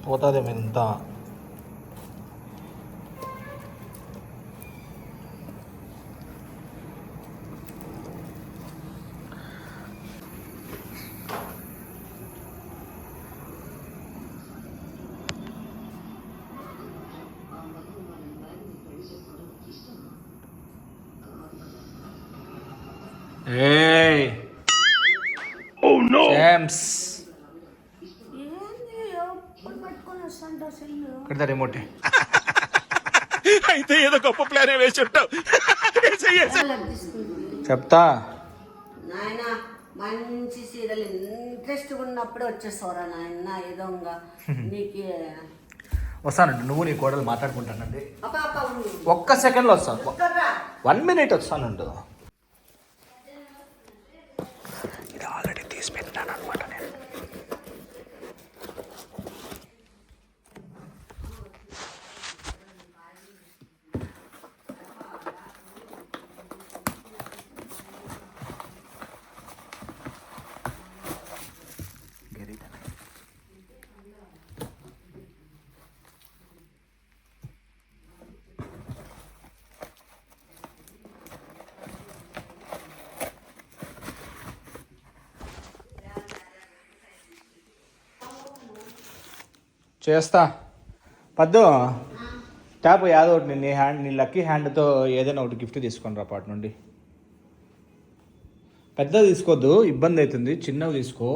పోతుందేమో ఇంత. Hey! Oh no! James! ఇక్కడ రిమోట్ అయితే ఏదో గొప్ప ప్లాన్ వేసి ఉంటావు. చెప్తా నాయన మంచి సీరియల్ ఇంట్రెస్ట్ ఉన్నప్పుడే వచ్చేస్తావురా నాయన. ఏదో నీకు వస్తానండి. నువ్వు నీ కోడలు మాట్లాడుకుంటానండి. ఒక్క సెకండ్లో వస్తాను. 1 minute వస్తానండు. ఇది ఆల్రెడీ తీసి పెట్టినాను అనమాట నేను. చేస్తా పద్దు. ట్యాప్ యాదో ఒకటి నీ లక్కీ హ్యాండ్తో ఏదైనా ఒకటి గిఫ్ట్ తీసుకొని రా పాటు నుండి. పెద్దది తీసుకోవద్దు, ఇబ్బంది అవుతుంది. చిన్నవి తీసుకో.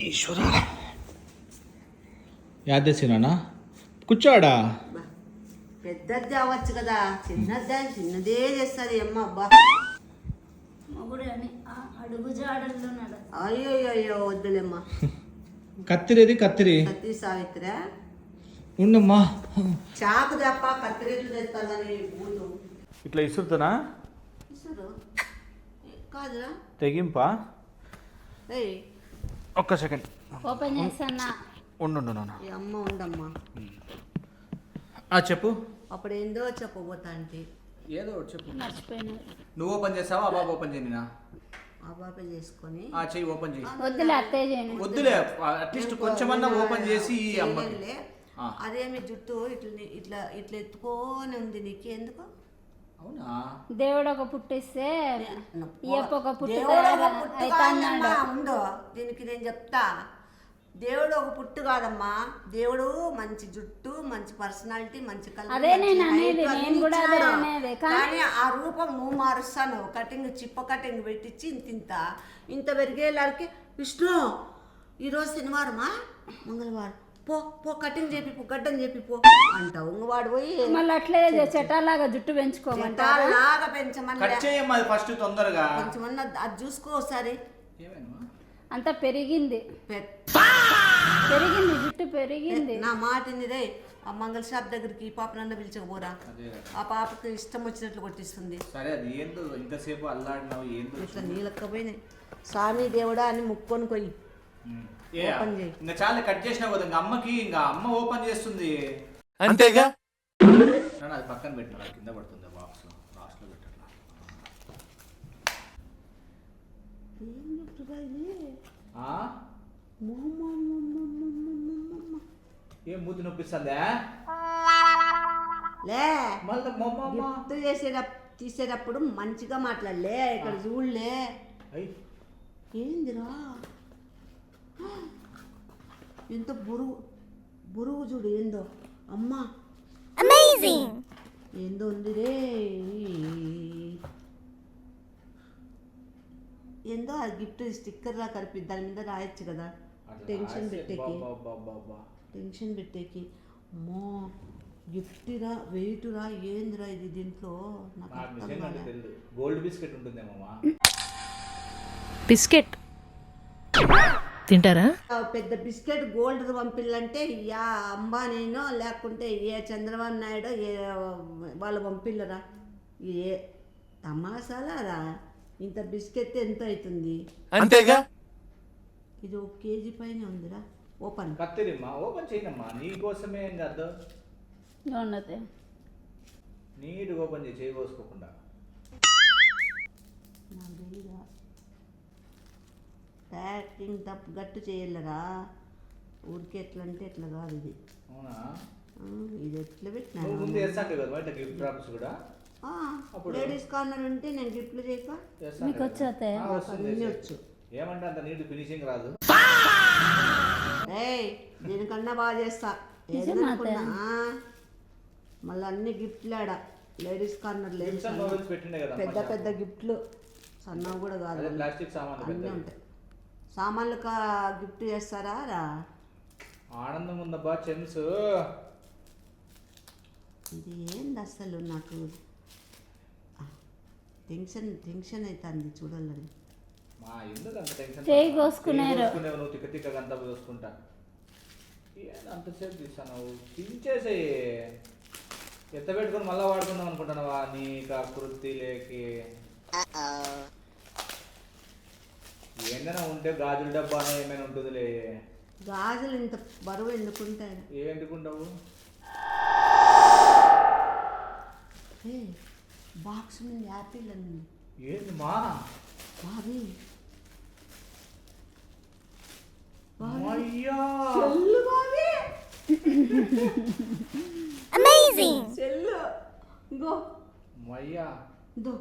ఈశ్వరా యాదేసినా కూర్చోడా. పెద్దది అవ్వచ్చు కదా, చిన్నదే చేస్తుంది అమ్మ. అబ్బా అయ్యో వద్దులేమ్మా. కత్తిరేది కత్తిరి సావిత్రి ఉండమ్మా. చాకు తప్ప కత్తిరేట్లు తెస్తానని ఇట్లా ఇసురుతున్నా కాదురా తెగింపా. ఒక్క సెకండ్ ఓపెన్ చేస్తానా. ఉండు అమ్మ ఉండమ్మా. చెప్పు. అప్పుడు ఏందో చెప్పబోతా అంటే ఏదో చెప్పు. మర్చిపోయినా. నువ్వు ఓపెన్ చేసావా? ఆ బాబు ఓపెన్ చేయనా? ఆ బాబే చేసుకొని చెయ్యి ఓపెన్ చేయి. వద్దులే అత్తయ్య చేయను. వద్దులే, అట్లీస్ట్ కొంచెమన్నా ఓపెన్ చేసి అమ్మకి. అదేమి జుట్టు ఇట్లా ఇట్లా ఇట్లా ఎత్తుకొని ఉంది నీకు ఎందుకు? అవునా? దేవుడు ఒక పుట్టిస్తే ఒక పుట్టు ఉందో దీనికి నేను చెప్తా. దేవుడు ఒక పుట్టు కాదమ్మా. దేవుడు మంచి జుట్టు, మంచి పర్సనాలిటీ, మంచి కానీ ఆ రూపం నువ్వు మారుస్తాను. కటింగ్ చిప్ప కటింగ్ పెట్టించి ఇంత పెరిగేలాకి విష్ణు ఈరోజు శనివారమా మంగళవారం పో కటింగ్ చేపిపో, గడ్డం చేపిపో అంటావు. వాడు పోయి మళ్ళీ అట్లే చెటాలాగా జుట్టు పెంచుకోమంటాగా పెంచమని ఫస్ట్ తొందరగా పెంచమన్నా అది చూసుకో ఒకసారి. అంతా పెరిగింది జుట్టు పెరిగింది. నా మాట రే ఆ మంగళ షాప్ దగ్గరికి పాప నన్ను పిలిచకపోరా. ఆ పాపకి ఇష్టం వచ్చినట్లు కొట్టిస్తుంది. సరే అది ఏందో ఇంతసేపు అల్లాడినావు ఏందో ఇట్లా నీళ్ళకపోయినాయి. స్వామి దేవుడా అని ముక్కొని పోయి ఓపెన్ చేయి. ఇంకా చాలా కట్ చేసినావు కదా. ఇంకా అమ్మకి ఇంకా అమ్మ ఓపెన్ చేస్తుంది అంతేగా. అది పక్కన పెట్టినా కింద పడుతుంది బాక్స్ లో. లాస్ట్ లో పెట్టాలి. ఏం మూతి నొప్పిస్తుందా? తీసేటప్పుడు మంచిగా మాట్లాడలే. ఇక్కడ చూడలే. ఏందిరా ఎంత బురుగు చూడు. ఏందో అమ్మా ఏందో ఉంది రే. ఏందో ఆ గిఫ్ట్ స్టిక్కర్ లా కలిపి దాని మీద రాయొచ్చు కదా. టెన్షన్ పెట్టేకి అమ్మో గిఫ్ట్ రా వెయిట్ రా ఏందిరా ఇది దీంట్లో నాకు అర్థం కాలేదు. గోల్డ్ బిస్కెట్ ఉంటుందేమో. బిస్కెట్ తింటారా? పెద్ద బిస్కెట్ గోల్డ్ పంపిల్లంటే యా అంబానీనో లేకుంటే ఏ చంద్రబాబు నాయుడు ఏ వాళ్ళు పంపిల్లరా. ఏ తమాషాలా ఇంత బిస్కెట్ ఎంత అవుతుంది అంతేగా. ఇది 1 kg పైన ఉందిరా. ఓపెన్ కత్తిరిమ్మా ఓపెన్ చేయనమ్మా. నీ కోసమే ఏం కాదు. నీట్ ఓపెన్ చేయి కోసుకోకుండా. ఇదిగా ప్యాకింగ్ తప్పు గట్టు చేయలేరా, ఊరికే ఎట్లా అంటే ఎట్లా కాదు ఇది. అవునా? ఇది ఎట్లా పెట్టినా నువ్వు ముందు చేస్తాంటే కదా బయట గిఫ్ట్ డ్రాప్స్ కూడా. లేడీస్ కార్నర్ ఉంటే నేను గిఫ్ట్లు చేయక మీకు వచ్చా అత్తయ్య? అన్నీ వచ్చు. ఏమంటే అంత నీట్ ఫినిషింగ్ రాదు. ఏయ్ దీనికన్నా బాగా చేస్తా నిజమా ఏదనుకున్నా. మళ్ళీ అన్ని గిఫ్ట్లు ఆడ లేడీస్ కార్నర్ లేడీస్ మొబైల్స్ పెట్టిండే కదా పెద్ద పెద్ద గిఫ్ట్లు, సన్నవి కూడా కాదు, అదే ప్లాస్టిక్ సామాన్లు అన్నీ పెద్దవి. ఉంటాయి. సామాన్లు గిఫ్ట్ చేస్తారా రా? ఆనందం ఉందబ్బా చెమ్స్. ఇది ఏంది అసలు నాకు టెన్షన్ అవుతుంది చూడాలని. మా ఎందుకు అంత టెన్షన్? చేయి కోసుకున్నారు. నువ్వు తిక్క తిక్కగా అంతా చూసుకుంటా. అంతసేపు తీస్తాను తించేసేయి. ఎత్త పెట్టుకొని మళ్ళీ వాడుకుందాం అనుకుంటున్నావా? నీకు ఆ కృతి లేకి ఏంటైనా ఉంటే గాజుల డబ్బా అని ఏమైనా ఉంటుందిలే. గాజులు ఇంత బరువు ఎందుకుంటాయి? ఎందుకుంటావు? బాక్స్ నుండి యాపిల్ అని ఏంది మా బాబీ అయ్యా చెల్లు బాబీ చెల్లు గో మయ్యా దో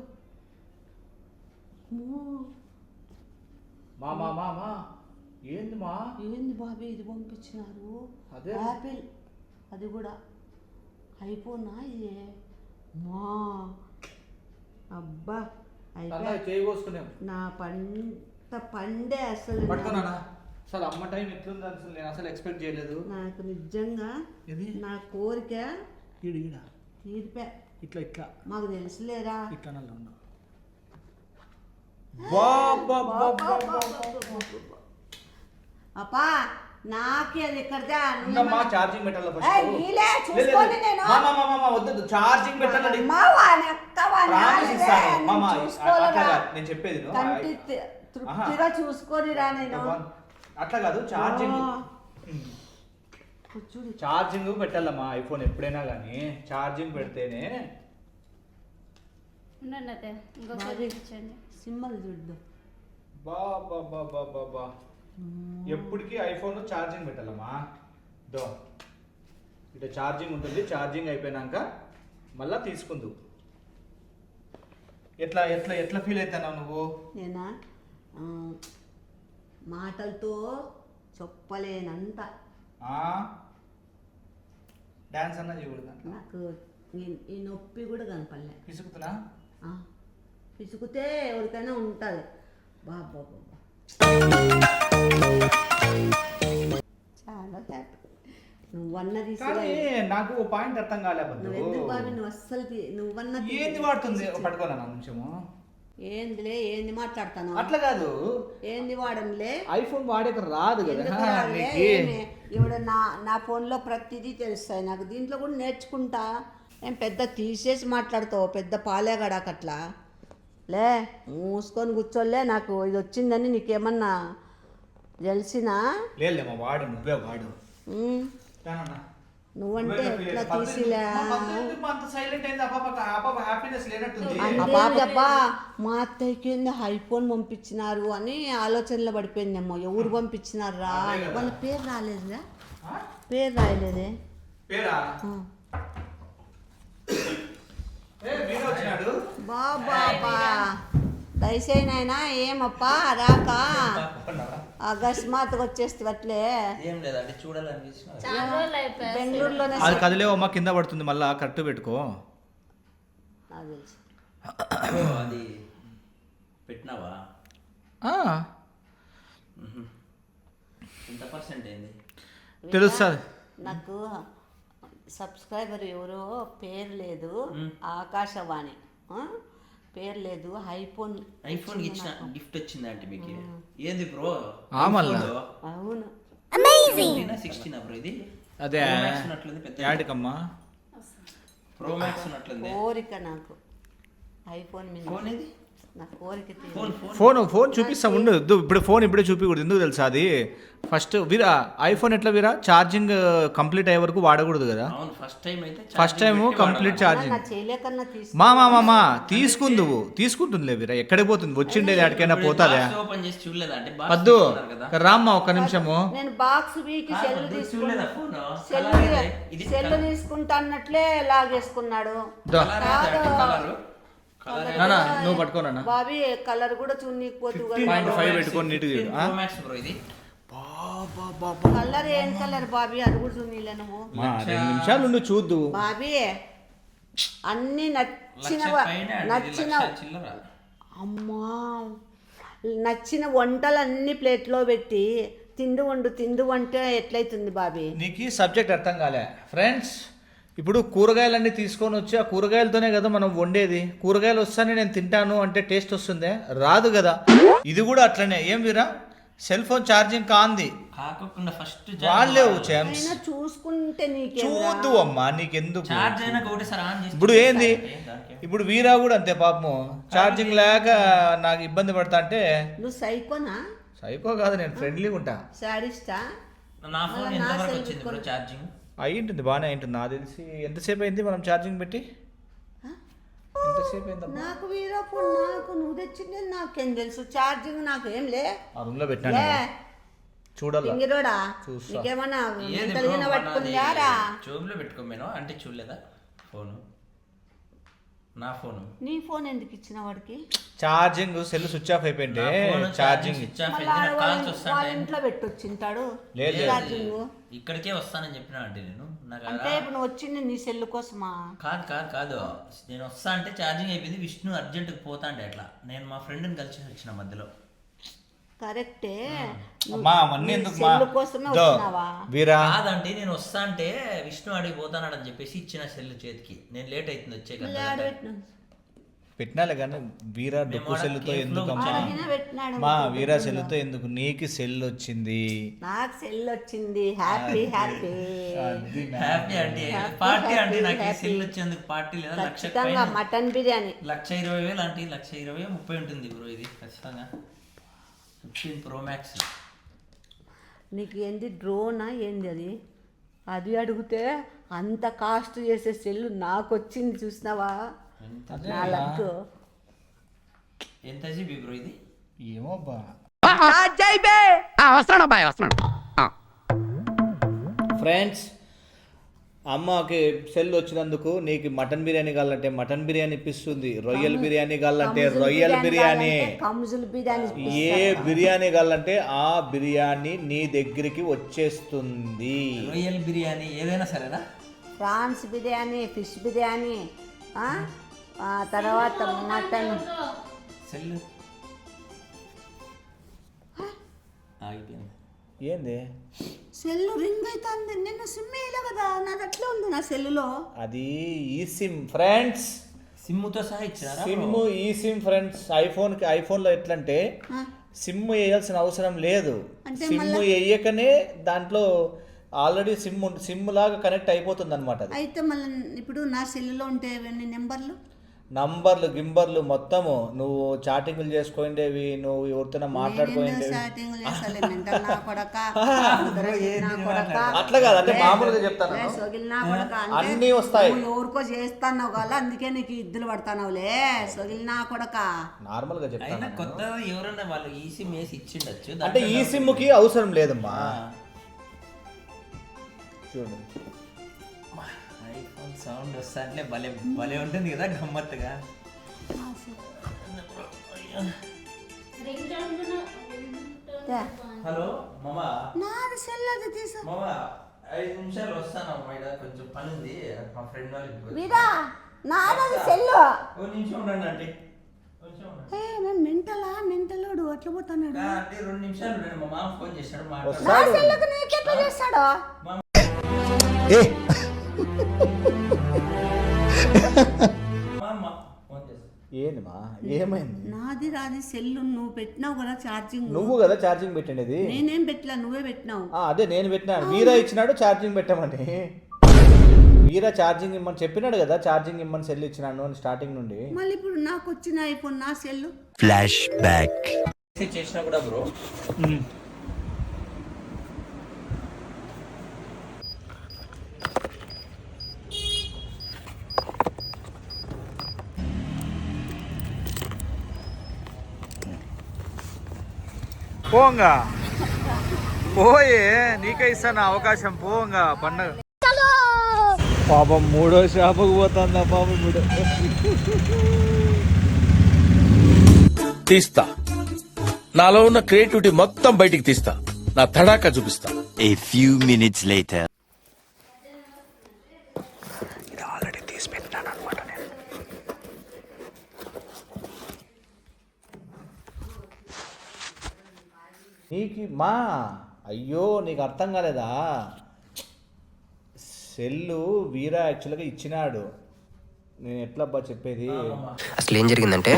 మా మా మా మా ఏంది మా? ఏంది బాబీ ఇది పంపించినారు? అదే యాపిల్, అది కూడా అయిపోనా ఇది? మా అబ్బా చేయబోసుకున్నాం. నా పండే అసలు పట్టుకున్నానా? అసలు అమ్మ టైం ఎట్లుంది అసలు నేను అసలు ఎక్స్పెక్ట్ చేయలేదు. నాకు నిజంగా ఇది నా కోరిక ఈడ తీరిపే. ఇట్లా ఇట్లా మాకు తెలుసులేరా. ఇట్లా నల్ల ఉన్నా. అప్పా నాకే అది ఎక్కడదా? చార్జింగ్ పెట్టాలి వద్దు చార్జింగ్ పెట్టాలి. నేను చెప్పేది తృప్తిగా చూసుకొని రా. నేను అట్లా కాదు, ఛార్జింగ్ పెట్టాలమ్మా. ఐఫోన్ ఎప్పుడైనా కానీ ఛార్జింగ్ పెడితేనే. ఉండండి అత్తయ్య, ఇంకొకసారి చూపించండి. సింబల్ చూద్దాం. బా ఎప్పటికీ ఐఫోన్ ఛార్జింగ్ పెట్టాలమ్మా. దో ఇట్లా ఛార్జింగ్ ఉంటుంది. ఛార్జింగ్ అయిపోయినాక మళ్ళా తీసుకుందు. ఎట్లా ఎట్లా ఎట్లా ఫీల్ అవుతున్నావు నువ్వు? నేనా మాటలతో చెప్పలేనంత. డాన్స్ అన్నా చేయకూడదు. నాకు ఈ నొప్పి కూడా కనపడలే. పిసుకుతున్నా? పిసుకుతే ఎవరికైనా ఉంటుంది. బాబా చాలా హ్యాపీ. నువ్వన్నది నాకు పాయింట్ అర్థం కాలేదు. నువ్వు ఎందుకు బాబీ నువ్వు అస్సలు నువ్వన్న ఏంది వాడుతుంది? పట్టుకోనా నిమిషము? ఏందిలే ఏంది మాట్లాడతాను? అట్లా కాదు, ఏంది వాడంలే. ఐఫోన్ వాడేక రాదు కదా. ఇప్పుడు నా ఫోన్లో ప్రతిదీ తెలుస్తాయి నాకు. దీంట్లో కూడా నేర్చుకుంటా. ఏం పెద్ద తీసేసి మాట్లాడతావు, పెద్ద పాలేగాడాకట్లా లే. మూసుకొని కూర్చోలే. నాకు ఇది వచ్చిందని నీకేమన్నా తెలిసినా? లేదమ్మా, వాడు నువ్వే వాడు. నువ్వంటే ఎట్లా తీసిలే. అబ్బా మా అత్తయ్యకి ఐఫోన్ పంపించినారు అని ఆలోచనలో పడిపోయిందేమో. ఎవరు పంపించినారు రా? వాళ్ళ పేరు రాలేదురా? పేరు రాయలేదే. బాబా దయచేసి నాయనా ఏమప్పా రాక అకస్మాత్తుగా వచ్చేస్తే అట్లే. ఏం లేదండి, చూడాలనిపించిన బెంగళూరులోనే. అది కదిలేవమ్మా, కింద పడుతుంది. మళ్ళా కరెక్ట్ పెట్టుకో. అది పెట్టినావా? ఎంత పర్సెంట్ అయింది తెలుస్తుంది నాకు. సబ్స్క్రైబర్ ఎవరో పేరు లేదు, ఆకాశవాణి పేరు లేదు. ఐఫోన్ ఇచ్చిన గిఫ్ట్ వచ్చిందంటే మీకు ఏంది బ్రో? అవును 16 బ్రో ఇది. అదే పెద్ద ప్రో మ్యాక్స్ ఉన్నట్లుంది. కోరిక నాకు ఐఫోన్ మీద. ఫోన్ ఇది నా కోరిక తీరు. ఫోన్ చూపిస్తా ఉండు ఇప్పుడు ఫోన్ ఇప్పుడే చూపించకూడదు ఎందుకు తెలుసా అది ఫస్ట్ వీరా ఐఫోన్ ఎట్లా వీరా ఛార్జింగ్ కంప్లీట్ అయ్యే వరకు వాడకూడదు కదా అవును ఫస్ట్ టైం అయితే ఫస్ట్ టైం కంప్లీట్ ఛార్జింగ్ నా చేయలేకన్నా తీసు మా తీసుకుంటుందిలే వీరా ఎక్కడికి పోతుంది వచ్చిండేది ఎక్కడికైనా పోతాదా ఓపెన్ చేసి చూడలేదా అంటే పద్దు రామ్మా ఒక్క నిమిషము నేను బాక్స్ వీకి సెల్ చూడలేదా ఫోన్ సెల్ తీసుకుంటా అన్నట్లే లాగేసుకున్నాడు. నానా నువ్వు పట్టుకోనా బాబీ కలర్ కూడా చూడనీకపోతు 0.5 పెట్టుకొని నీట్గా ఇది కలర్ ఏం కలర్ బాబీ అది కూడా చూడనీలే నువ్వు. 2 నిమిషాలు ఉండు చూద్దు బాబీ అన్ని నచ్చిన అమ్మా నచ్చిన వంటలు అన్ని ప్లేట్లో పెట్టి తిండు వంట ఎట్లయితుంది బాబీ? నీకు సబ్జెక్ట్ అర్థం కాలే ఫ్రెండ్స్. ఇప్పుడు కూరగాయలన్నీ తీసుకొని వచ్చి ఆ కూరగాయలతోనే కదా మనం వండేది. కూరగాయలు వస్తానే నేను తింటాను అంటే టేస్ట్ వస్తుందే రాదు కదా. ఇది కూడా అట్లనే ఏం వీరా సెల్ ఫోన్ ఛార్జింగ్ కాంది కాకుండా ఫస్ట్ వాళ్ళేవు చామ్స్ చూసుకుంటే చూద్దు అమ్మా నీకెందుకు చార్జ్ అయినా ఒకటేసారి ఆన్ చేసి ఇప్పుడు ఏంది ఇప్పుడు వీరా కూడా అంతే పాపము ఛార్జింగ్ లేక నాకు ఇబ్బంది పడతా అంటే నువ్వు సైకోనా? సైకో కాదు నేను ఫ్రెండ్లీగా ఉంటా. సాడిస్టా? నా ఫోన్ ఎంతవరకు వచ్చింది బ్రో ఛార్జింగ్? అయి ఉంటుంది బాగానే ఉంటుంది నాకు తెలిసి. ఎంతసేపు అయింది మనం ఛార్జింగ్ పెట్టి? ఎంతసేపు అయింది నాకు వీరప్పుడు నాకు నువ్వు తెచ్చింది నాకేం తెలుసు. ఛార్జింగ్ నాకు ఏం లే ఆ రూమ్ లో పెట్టాను చూడాలి ఇంగిరోడా నీకేమన్నా కలిగిన పట్టుకుందారా? జోబులో పెట్టుకోమేనో అంటే చూడలేదా ఫోను? నా ఫోను నీ ఫోన్ ఎందుకు ఇచ్చిన వాడికి? ఛార్జింగ్ సెల్ స్విచ్ ఆఫ్ అయిపోయింటే ఛార్జింగ్ వాళ్ళ ఇంట్లో పెట్టొచ్చింటాడు ఛార్జింగ్. ఇక్కడికే వస్తానని చెప్పినా అంటే నేను అంటే ఇప్పుడు నువ్వు వచ్చింది నీ సెల్ కోసమా? కాదు నేను వస్తా అంటే ఛార్జింగ్ అయిపోయింది. విష్ణు అర్జెంట్కి పోతా అంటే ఎట్లా నేను మా ఫ్రెండ్ని కలిసి వచ్చిన మధ్యలో. కరెక్టే కాదంటే నేను వస్తా అంటే విష్ణు అడిగి పోతానాడు అని చెప్పేసి ఇచ్చిన సెల్ చేతికి. నేను లేట్ అవుతుంది వచ్చే కదా పెట్టినాలే కానీ వీరా డొక్కు సెల్లుతో ఎందుకు మా వీరా సెల్లుతో ఎందుకు? నీకు సెల్ వచ్చింది నాకు సెల్ వచ్చింది. హ్యాపీ హ్యాపీ హ్యాపీ అంటే పార్టీ అంటే నాకు సెల్ వచ్చేందుకు పార్టీ లేదా? ఖచ్చితంగా మటన్ బిర్యానీ 1,20,000 అంటే 1,20,000 30 ఉంటుంది బ్రో. ఇది ఖచ్చితంగా 15 Pro Max. నీకు ఏంది డ్రోనా ఏంది అది? అది అడిగితే అంత కాస్ట్ చేసే సెల్ నాకు వచ్చింది చూసినావా? నా లక్. ఎంత జీబీ బ్రో ఇది? ఏమో బా ఫ్రెండ్స్ అమ్మకి సెల్ వచ్చినందుకు నీకు మటన్ బిర్యానీ కావాలంటే మటన్ బిర్యానీ ఇప్పిస్తుంది. రొయ్యల బిర్యానీ కావాలంటే రొయ్యల బిర్యానీ, ఏ బిర్యానీ కావాలంటే ఆ బిర్యానీ నీ దగ్గరికి వచ్చేస్తుంది. రొయ్యల బిర్యానీ ఏదైనా సరేనా? ప్రాన్స్ బిర్యానీ, ఫిష్ బిర్యానీ, తర్వాత మటన్. సెల్ ఆగిపోయింది. ఏంది సెల్ రింగ్ అవుతుంది. నిన్న సిమ్ వేయలే కదా నాది అట్లా ఉంది నా సెల్లులో. అది ఈ సిమ్ ఫ్రెండ్స్, సిమ్ముతో సహా ఇచ్చారా? సిమ్ ఈ సిమ్ ఫ్రెండ్స్. ఐఫోన్లో ఎట్లంటే సిమ్ వేయాల్సిన అవసరం లేదు. సిమ్ వేయకనే దాంట్లో ఆల్రెడీ సిమ్ లాగా కనెక్ట్ అయిపోతుంది అనమాట. అయితే మళ్ళీ ఇప్పుడు నా సెల్లులో ఉంటే నంబర్లు గిమ్మర్లు మొత్తము నువ్వు చాటింగ్లు చేసుకోండేవి, నువ్వు ఎవరితో మాట్లాడుకోండేవి. అట్లా కాదు అంటే మామూలుగా చెప్తాను అన్నీ వస్తాయి. ఎవరికో చేస్తాన్నావు కదా అందుకే నీకు ఇద్దులు పడతానవులే సొగిలి నా కొడక. నార్మల్ గా చెప్తాను కొత్త ఎవరన్నా వాళ్ళు ఈ సిమ్ వేసి ఇచ్చిండొచ్చు. అంటే ఈ సిమ్ కి అవసరం లేదమ్మా. చూడు ఐఫోన్ సౌండ్ వస్తాంటే భలే భలే ఉంటుంది కదా గమ్మత్తుగా. హలో మామా, నాది సెల్ అది తీసా మామా 5 నిమిషాలు వస్తాను. కొంచెం పని ఉంది మా ఫ్రెండ్ వాళ్ళకి. వీరా నాది సెల్. ఒక నిమిషం ఉండండి అంటే. మెంటలోడు అట్లా పోతున్నాడు. అంటే 2 నిమిషాలు ఉండండి. మా మామ ఫోన్ చేశాడు నా సెల్లుకు నీకెట్లా చేస్తాడు? ఏందమ్మా ఏమైంది? నాది రాది సెల్లు నువ్వు పెట్టినావు కదా ఛార్జింగ్. నువ్వు కదా ఛార్జింగ్ పెట్టినది. నేనేం పెట్టలే నువ్వే పెట్టినావు. అదే నేను పెట్టినా. వీరా ఇచ్చినాడు ఛార్జింగ్ పెట్టమని. వీరా ఛార్జింగ్ ఇమ్మని చెప్పినాడు కదా, ఛార్జింగ్ ఇమ్మని సెల్ ఇచ్చినాను అని స్టార్టింగ్ నుండి. మళ్ళీ ఇప్పుడు నాకు వచ్చిన ఐఫోన్ నా సెల్లు ఫ్లాష్ బ్యాక్. చేసినా కూడా బ్రో పోంగా పోయే నీకే ఇస్తాను అవకాశం, పోంగా పండగ. పాపం మూడో షాపుకు పోతుందా పాపం మూడో. తీస్తా, నాలో ఉన్న క్రియేటివిటీ మొత్తం బయటికి తీస్తా, నా తడాకా చూపిస్తా. A few minutes later. ఇది ఆల్రెడీ తీసి పెట్టాను అనమాట నేను. నీకు మా అయ్యో నీకు అర్థం కాలేదా, సెల్లు వీరా యాక్చువల్గా ఇచ్చినాడు. నేను ఎట్లబ్బా చెప్పేది, అసలు ఏం జరిగిందంటే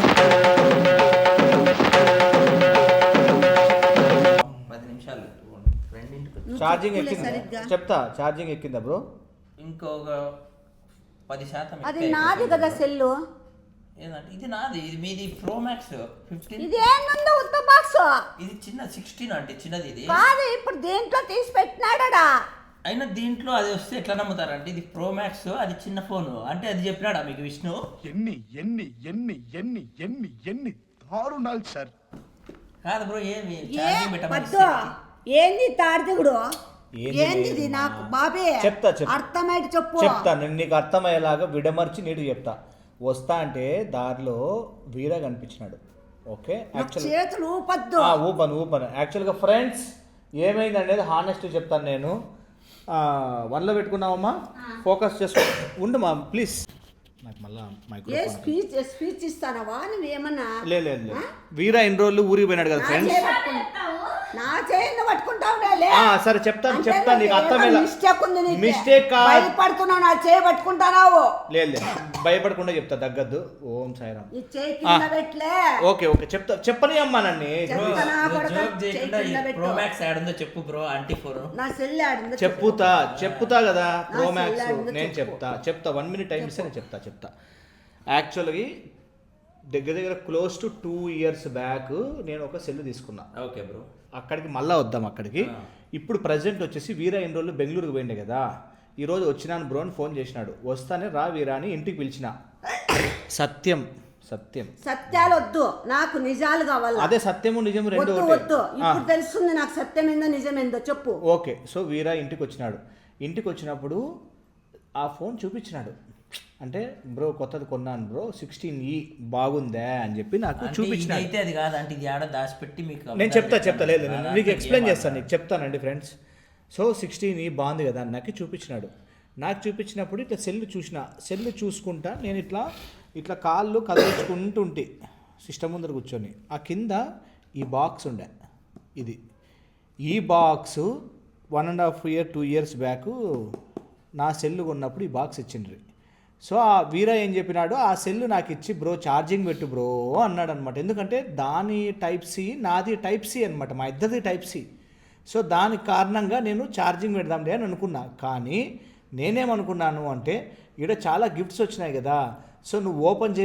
10 నిమిషాలు రెండింటికి ఛార్జింగ్ ఎక్కిందా చెప్తా, ఛార్జింగ్ ఎక్కిందా బ్రో? ఇంకొక 10% అది నాది కదా సెల్లు. ఏంటంటే ఇది నాది, ఇది మీది ప్రో మ్యాక్స్ 15. ఇది ఏందో ఉత్త బాక్స్ ఇది చిన్న 16 అంటే చిన్నది ఇది. కాదు, ఇప్పుడు దేంట్లో తీసి పెట్టినాడా? అయినా దీంట్లో అది వస్తే ఎట్లా నమ్ముతారంటే ఇది ప్రో మ్యాక్స్, అది చిన్న ఫోన్ అంటే అది చెప్పినాడా మీకు విష్ణు? ఎన్ని దారుణాలు సార్. కాదు బ్రో, ఏమి ఏ ఛార్జింగ్ పెట్టమని పద్దు ఏంది తాడిదిగుడు? ఏంది ఏంది ఇది? నాకు బాబే చెప్తా అర్థమైతే చెప్పు. చెప్తా, నేను నీకు అర్థమయ్యేలాగా విడమర్చి నీకు చెప్తా. వస్తా అంటే దారిలో వీరా కనిపించినాడు. ఓకే, నాకు చేతులు ఊపద్దు. ఊపను యాక్చువల్గా ఫ్రెండ్స్ ఏమైంది అనేది హానెస్ట్ చెప్తాను నేను. 1లో పెట్టుకున్నావమ్మా, ఫోకస్ చేసుకో ఉండు మా ప్లీజ్. నాకు మళ్ళీ ఏ స్పీచ్ ఇస్తానవా నువ్వేమన్నా? లేదు వీరా ఇన్ని రోజులు ఊరికి పోయినాడు కదా ఫ్రెండ్స్. నా చేయండి పట్టుకుంటావు. సరే చెప్తాను నీకు అర్థమయ్యేలా. మిస్టేక్ ఉంది నీకు. మిస్టేక్ కాదు, భయపడుతున్నావు. నా చేయి పట్టుకుంటానావు. లేదు భయపడకుండా చెప్తా, తగ్గద్దు. ఓం సాయిరామ్. ఈ చేయి కింద పెట్టలే. ఓకే చెప్పని అమ్మా నన్ను. జోక్ చేయకుండా ప్రో మ్యాక్స్ యాడ్ ఉందో చెప్పు బ్రో. ఆంటీ ఫోన్ నా సెల్ ఆడిందో చెప్పుతా కదా. ప్రో మ్యాక్స్ సెల్ నేను చెప్తా 1 minute టైం ఇస్తే నేను చెప్తా. యాక్చువల్గా దగ్గర క్లోజ్ టు 2 years బ్యాక్ నేను ఒక సెల్ తీసుకున్నా. ఓకే బ్రో, అక్కడికి మళ్ళీ వద్దాం అక్కడికి. ఇప్పుడు ప్రజెంట్ వచ్చేసి వీరా ఎన్ని రోజులు బెంగళూరుకి పోయిండే కదా, ఈరోజు వచ్చినాను బ్రో అని ఫోన్ చేసినాడు. వస్తానే రా వీరా అని ఇంటికి పిలిచిన. సత్యాలు వద్దు, నాకు నిజాలు కావాలి. అదే సత్యము నిజము రెండు వద్దు. ఇప్పుడు తెలుస్తుంది నాకు సత్యం ఏందో నిజం ఏందో చెప్పు. ఓకే, సో వీరా ఇంటికి వచ్చినాడు. ఇంటికి వచ్చినప్పుడు ఆ ఫోన్ చూపించినాడు. అంటే బ్రో కొత్తది కొన్నాను బ్రో 16E బాగుందా అని చెప్పి నాకు చూపించినాడు. అయితే అది కాదు అంటే ఇది ఆడ దాచిపెట్టి మీకు నేను చెప్తా లేదు నేను మీకు ఎక్స్ప్లెయిన్ చేస్తాను, నీకు చెప్తానండి ఫ్రెండ్స్. సో 16E బాగుంది కదా అని నాకు చూపించినాడు. నాకు చూపించినప్పుడు ఇట్లా సెల్ చూసుకుంటా నేను ఇట్లా కాళ్ళు కదిలించుకుంటుంటే సిస్టమ్ ముందర కూర్చొని ఆ కింద ఈ బాక్స్ ఉండే. ఈ బాక్స్ 1.5 year 2 years బ్యాక్ నా సెల్ కొన్నప్పుడు ఈ బాక్స్ ఇచ్చిండ్రి. సో ఆ వీరా ఏం చెప్పినాడు, ఆ సెల్ నాకు ఇచ్చి బ్రో ఛార్జింగ్ పెట్టు బ్రో అన్నాడు అనమాట. ఎందుకంటే దాని టైప్ సి నాది టైప్ సి అనమాట, మా ఇద్దరిది టైప్ సి. సో దానికి కారణంగా నేను ఛార్జింగ్ పెడదాంలే అని అనుకున్నా. కానీ నేనేమనుకున్నాను అంటే ఇక్కడ చాలా గిఫ్ట్స్ వచ్చినాయి కదా, సో నువ్వు ఓపెన్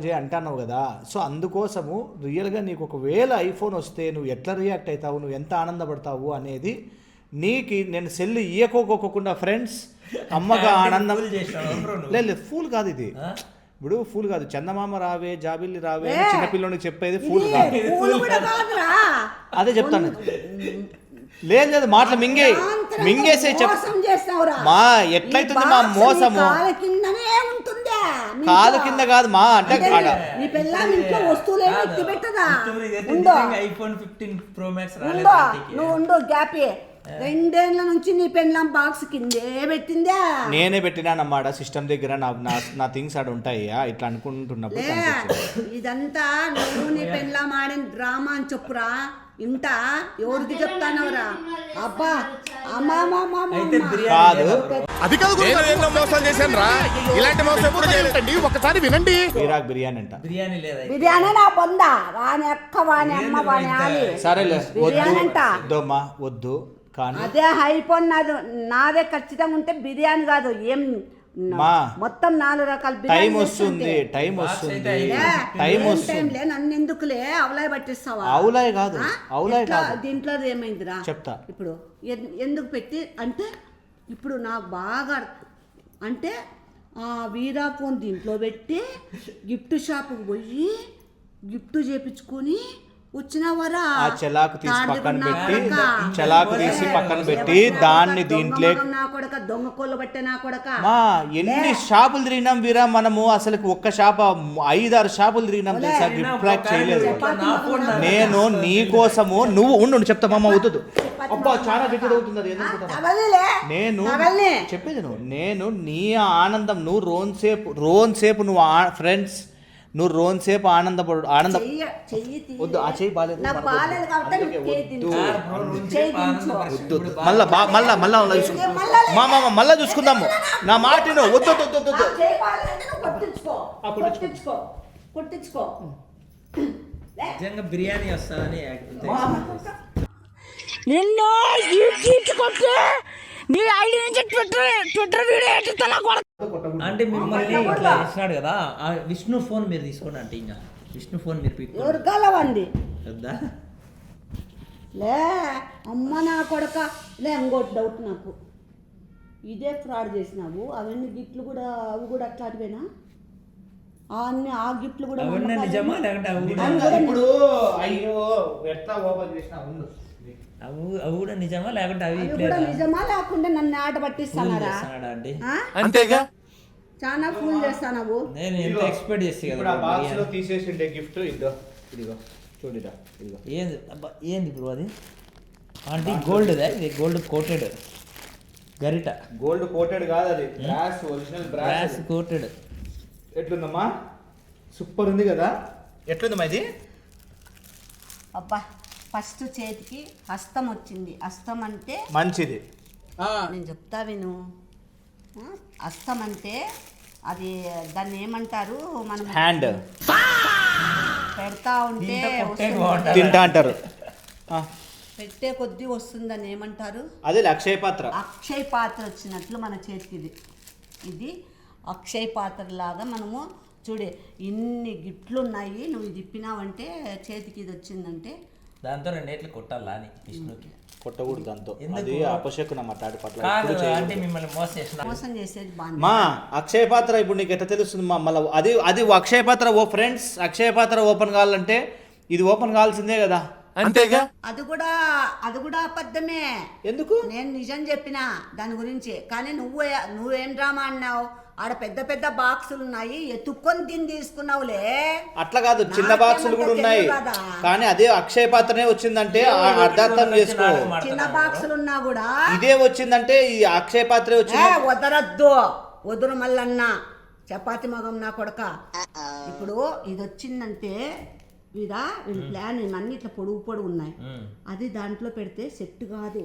చేయి అంటున్నావు కదా. సో అందుకోసము రియల్గా నీకు ఒకవేళ ఐఫోన్ వస్తే నువ్వు ఎట్లా రియాక్ట్ అవుతావు, నువ్వు ఎంత ఆనందపడతావు అనేది నీకు నేను సెల్ ఇయ్యకోకుండా ఫ్రెండ్స్ అమ్మగా ఆనందం. లేదు ఫూల్ కాదు ఇది. ఇప్పుడు ఫూల్ కాదు, చందమామ రావే జాబిల్లి రావే అని చిన్నపిల్లోనికి చెప్పేది ఫూల్ కాదు. అదే చెప్తాను. లేదు మాటలు మింగేసే మా ఎట్లయితుంది మా మోసము. కాలు కింద కాదు మా అంటే ఐఫోన్ 15 ప్రో మ్యాక్స్ నువ్వు గ్యాప్ 2 ఏళ్ల నుంచి నీ పెళ్ళాం బాక్స్ కిందే పెట్టిందా? నేనే పెట్టినానన్నమాట సిస్టమ్ దగ్గర. నా థింగ్స్ ఆడ ఉంటాయి ఇట్లా అనుకుంటున్నప్పుడు. ఇదంతా నువ్వు నీ పెళ్ళాం ఆడిన డ్రామా అని చెప్పురా. ఇంట ఎవరికి చెప్తానవరా? అబ్బా కాదు, అది కాదు ఎన్నో మోసాలు చేశాను రా, ఇలాంటి మోసం ఎప్పుడు చేయలేదండి, ఒకసారి వినండి. బిర్యానీ అంట. బిర్యానీ నా పొందా వాని అక్క వాని అమ్మ వాని ఆలి. సరేలే బిర్యానీ అంట వద్దు. కానీ అదే ఐఫోన్ నాదే ఖచ్చితంగా ఉంటే బిర్యానీ కాదు. ఏం మా మొత్తం 4 రకాల టైం బిర్యానీ వస్తుంది టైం వస్తుంది టైం ఏం వస్తుంది టైంలే నన్ను ఎందుకులే అవలాయ పట్టిస్తావా అవులాయ్ కాదు అవులాయ్ ఎట్లా కాదు దీంట్లో ఏమైందిరా చెప్తా ఇప్పుడు ఎందుకు పెట్టి అంటే ఇప్పుడు నాకు బాగా అంటే ఆ వీరా ఫోన్ దీంట్లో పెట్టి గిఫ్ట్ షాప్కి పోయి గిఫ్ట్ చేపించుకొని వచ్చినవరా ఆ చెలాకు తీసి పక్కన పెట్టి చెలాకు తీసి పక్కన పెట్టి దాన్ని దీంట్లో నా కొడక దొంగ కోళ్ళు పట్టే నా కొడక మా ఎన్ని షాపులు తిరిగినాం వీరా మనము అసలు ఒక్క షాప్ 5-6 షాపులు తిరిగినాం తెలుసా గిఫ్ట్ ప్యాక్ చేయలేదు నేను నీ కోసము నువ్వు ఉండు చెప్తా మామ అవుతుంది అబ్బా చాలా గట్టిగా అవుతుంది అది ఎందుకు పోతావా? తగలలే, నేను తగలలే. చెప్పేది నేను నీ ఆనందం నువ్వు రోన్సేపు నువ్వు ఫ్రెండ్స్ నువ్వు రోన్సేపు ఆనంద చెయ్యి తీ. వద్దు ఆ చెయ్యి బాలేదు నాకు బాగాలేదు కాబట్టి అందుకే నువ్వు చేయి వద్దు. దించు. చేయి దించు. వద్దు. మళ్ళా చూసుకుందాము నా మాటను వద్దు వద్దు, వద్దు, వద్దు. ఆ చేయి బాగాలేదంటే నువ్వు కొట్టించుకో. ఆ, కొట్టించుకో. కొట్టించుకో లే. నిజంగా బిర్యానీ వస్తుందని నిన్ను ఈడ్చుకొట్టి నీ ఐడి నుంచి ట్విట్టర్ వీడియో ఎట్టిస్తా నాకు అంటే మిమ్మల్ని ఇట్లా చేసినాడు కదా ఆ విష్ణు ఫోన్ మీరు తీసుకోండి అంటే ఇంకా విష్ణు ఫోన్ మీరు పిక్ ఎవరు గలవండి వద్దా లే అమ్మ నా కొడక లే ఇంకోటి డౌట్ నాకు ఇదే ఫ్రాడ్ చేసినావు అవన్నీ గిఫ్ట్లు కూడా అవి కూడా అట్లాంటివేనా అన్ని ఆ గిఫ్ట్లు కూడా అవన్నీ నమ్మకాలు? నిజమా లేకుంటే అవి కూడా అవి కూడా ఇప్పుడు అయ్యో ఎట్లా ఓపెన్ చేసినా ఉండు అవి కూడా నిజమా లేకుంటే అవి అవి కూడా నిజమా లేకుంటే నన్ను ఆట పట్టిస్తానారా చేస్తున్నాడా అండి ఆ? అంతేగా చాలా ఫూల్ చేస్తావు నేను ఎంత ఎక్స్పెక్ట్ చేసి ఇప్పుడు ఆ కదా బాక్స్ లో తీసేసి ఉండే గిఫ్ట్ ఇదిగో చూడిరా ఇదిగో ఏంది అబ్బా ఏంది బ్రో అది అంటే గోల్డ్దా ఇది గోల్డ్ కోటెడ్ గరిట గోల్డ్ కోటెడ్ కాదు అది brass original brass brass coated ఎట్లుందమ్మా సూపర్ ఉంది కదా ఎట్లుందమ్మా ఇది అబ్బా ఫస్ట్ చేతికి హస్తం వచ్చింది హస్తం అంటే మంచిది నేను చెప్తా విను ఆ, హస్తం అంటే అది దాన్ని ఏమంటారు మనం హ్యాండ్ పెడతా ఉంటే వస్తుంది. తింటా అంటారు ఆ, పెట్టే కొద్దీ వస్తుందని ఏమంటారు అదే అక్షయ పాత్ర అక్షయ్ పాత్ర వచ్చినట్లు మన చేతికి ఇది అక్షయ్ పాత్ర లాగా మనము చూడే ఇన్ని గిఫ్ట్లు ఉన్నాయి నువ్వు ఇది ఇప్పినావంటే చేతికి ఇది వచ్చిందంటే దాంతో రెండేట్లు కొట్టాలా అని విష్ణుకి కొట్టకూడదు దాంతో ఎందుకు? అది అపశకునం తాటి పట్ల కాదు ఎప్పుడు చేయకూడదు. అంటే మిమ్మల్ని మోసం చేసిన మోసం చేసేది బాగా మా అక్షయ పాత్ర ఇప్పుడు నీకు ఎట్లా తెలుస్తుంది మా మళ్ళీ అది అక్షయ పాత్ర ఫ్రెండ్స్ అక్షయ పాత్ర ఓపెన్ కావాలంటే ఇది ఓపెన్ కావాల్సిందే కదా అంతేగా అది కూడా అబద్ధమే ఎందుకు నేను నిజం చెప్పిన దాని గురించి కానీ నువ్వేం డ్రామా అన్నావు ఆడ పెద్ద పెద్ద బాక్సులు ఉన్నాయి ఎత్తుక్కొని దీన్ని తీసుకున్నావులే అట్లా కాదు చిన్న బాక్సులు కూడా ఉన్నాయి కదా. కానీ అదే అక్షయ పాత్రనే వచ్చిందంటే అర్థార్థం చేసుకో చిన్న బాక్సులు ఉన్నా కూడా ఇదే వచ్చిందంటే ఈ అక్షయ పాత్రే వచ్చింది వదరద్దు వదురు మల్లన్న చపాతి మగం నా కొడక ఇప్పుడు ఇది వచ్చిందంటే వీడా వీడి ప్లాన్ అన్ని ఇట్లా పొడుగు ఉన్నాయి అది దాంట్లో పెడితే సెట్ కాదు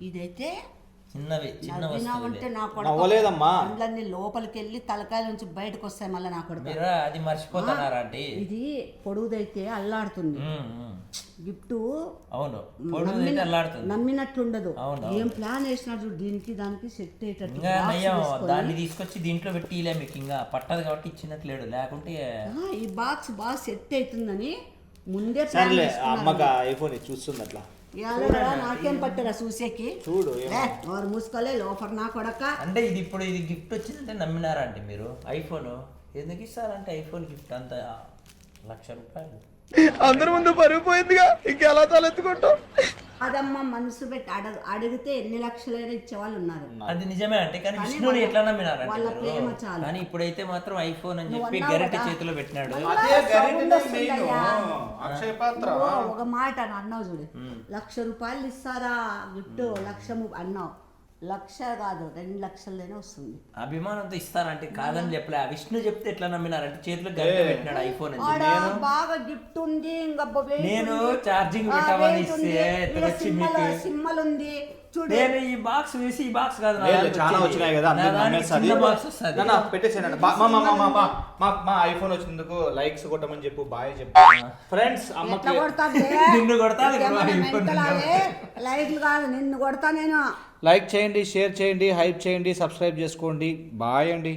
ఇదైతే చిన్నవి చిన్న నవ్వినావంటే నా కొడక నవ్వలేదమ్మా పండ్లన్నీ లోపలికి వెళ్ళి తలకాయ నుంచి బయటకు వస్తాయి మళ్ళీ నా కొడక మీరు అది మర్చిపోతున్నారా అంటే ఇది పొడుగుదైతే అల్లాడుతుంది గిఫ్ట్ అవును పొడుగు అల్లాడుతుంది నమ్మినట్లుండదు అవును, ఏం ప్లాన్ వేసినట్టు దీనికి దానికి సెట్ అయ్యేటట్టు ఇంకా box నయ్యం తీసుకొని, దాన్ని తీసుకొచ్చి దీంట్లో పెట్టి ఇలా మీకు ఇంకా పట్టదు కాబట్టి ఇచ్చినట్లేడు లేకుంటే ఈ బాక్స్ బాగా సెట్ అవుతుందని ముందే ప్లాన్ సర్లే చేసుకున్నారు. అమ్మక ఐఫోన్ చూస్తుంది అట్లా ఇవాళ కదా నాకేం పట్టరా చూసేకి చూడు ఎవరు మూసుకోలే లోపల నా కొడక అంటే ఇది ఇప్పుడు ఇది గిఫ్ట్ వచ్చిందంటే నమ్మినారా అంటే మీరు ఐఫోన్ ఎందుకు ఇస్తారంటే ఐఫోన్ గిఫ్ట్ అంత 1,00,000 రూపాయలు అందరి ముందు పరుగు పోయిందిగా ఇంకెలా తలెత్తుకుంటాం అదమ్మ మనసు పెట్టి అడిగితే ఎన్ని లక్షలైనా ఇచ్చేవాళ్ళు ఉన్నారు అది నిజమే అంటే కానీ కానీ విష్ణుని ఎట్లా వాళ్ళ నమ్మినారంటే ప్రేమ మీరు? చాలు. కానీ ఇప్పుడైతే మాత్రం ఐఫోన్ అని నువ్వు చెప్పి అన్నావు గరిటె కదా. చేతిలో పెట్టినాడు అదే సౌండ్ గరిటెనే వస్తుందయ్యా. మెయిన్ అక్షయ పాత్ర ఒక మాట అన్నావు చూడు 1,00,000 రూపాయలు ఇస్తారా గిఫ్ట్ 1,00,000 అన్నావు 1,00,000 కాదు 2 లక్షలైనా వస్తుంది అభిమానంతో ఇస్తారంటే కాదని చెప్పలే ఆ విష్ణు చెప్తే ఎట్లా నమ్మినారంటే చేతిలో గరిటె పెట్టినాడు ఐఫోన్ అని ఆడ చెప్పి. బాగా గిఫ్ట్ ఉంది ఇంకా నేను ఛార్జింగ్ పెట్టమని ఇస్తే ఎత్తకొచ్చి మీకు సిమ్మల్ ఉంది చూడు నేను ఈ బాక్స్ వేసి ఈ బాక్స్ కాదు నా లేదు, దానికి చాలా వచ్చేది. వచ్చినాయి కదా నా అందరూ దానికి నమ్మేస్తుంది. చిన్న బాక్స్ వస్తుంది నాన్న, పెట్టేసేయండి. మా ఐఫోన్ వచ్చినందుకు లైక్స్ కొట్టమని చెప్పు బాయ్ చెప్పు ఫ్రెండ్స్ ఎట్లా అమ్మకి కొడతాదే? నిన్ను కొడతాది ఏమన్నా ఇప్పుడు మెంటలాలే? లైట్లు కాదు నిన్ను కొడతా నేను లైక్ చేయండి, షేర్ చేయండి, హైప్ చేయండి, సబ్స్క్రైబ్ చేసుకోండి. బాయ్ అండి.